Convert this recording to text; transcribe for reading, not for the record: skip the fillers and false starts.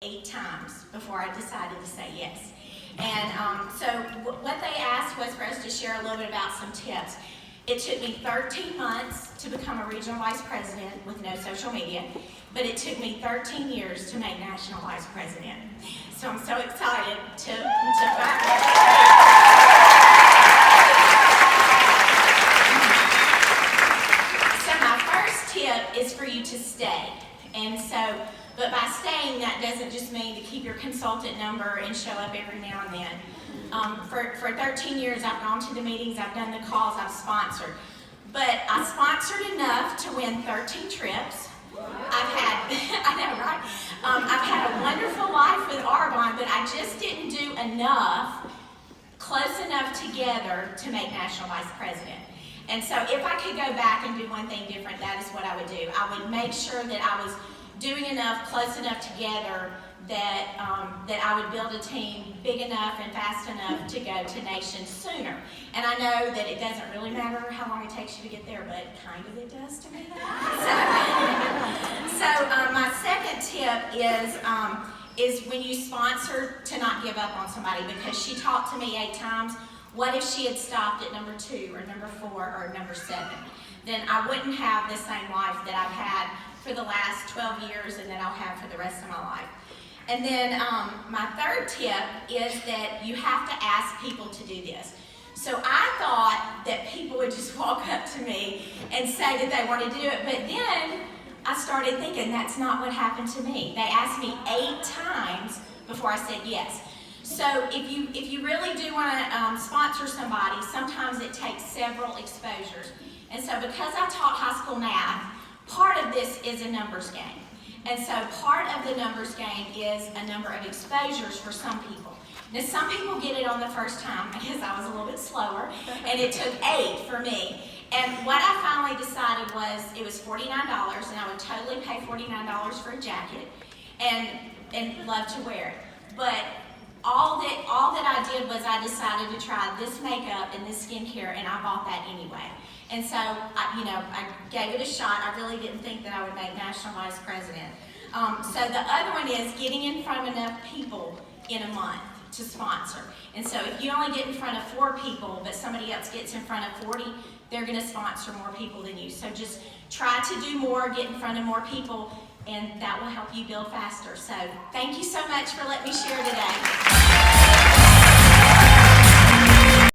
8 times before I decided to say yes. And so what they asked was for us to share a little bit about some tips. It took me 13 months to become a regional vice president with no social media, but it took me 13 years to make national vice president. So I'm so excited to So my first tip is for you to stay. But by staying, that doesn't just mean to keep your consultant number and show up every now and then. For 13 years, I've gone to the meetings, I've done the calls, I've sponsored. But I sponsored enough to win 13 trips. I've had, I know, right? I've had a wonderful life with Arbonne, but I just didn't do enough, close enough together to make national vice president. And so if I could go back and do one thing different, that is what I would do. I would make sure that I was doing enough, close enough together that I would build a team big enough and fast enough to go to nations sooner. And I know that it doesn't really matter how long it takes you to get there, but kind of it does to me. So my second tip is when you sponsor, to not give up on somebody, because she talked to me 8 times. What if she had stopped at number 2 or number 4 or number 7? Then I wouldn't have the same life that I've had for the last 12 years and that I'll have for the rest of my life. And then my third tip is that you have to ask people to do this. So I thought that people would just walk up to me and say that they wanted to do it, but then I started thinking that's not what happened to me. They asked me 8 times before I said yes. So if you really do want to sponsor somebody, sometimes it takes several exposures. And so because I taught high school math, part of this is a numbers game. And so part of the numbers game is a number of exposures for some people. Now some people get it on the first time because I was a little bit slower, and it took 8 for me. And what I finally decided was it was $49, and I would totally pay $49 for a jacket and love to wear it. But all that I did was I decided to try this makeup and this skincare, and I bought that anyway. And so, I gave it a shot. I really didn't think that I would make national vice president. So the other one is getting in front of enough people in a month to sponsor. And so if you only get in front of 4 people, but somebody else gets in front of 40, they're going to sponsor more people than you. So just try to do more, get in front of more people, and that will help you build faster. So thank you so much for letting me share today.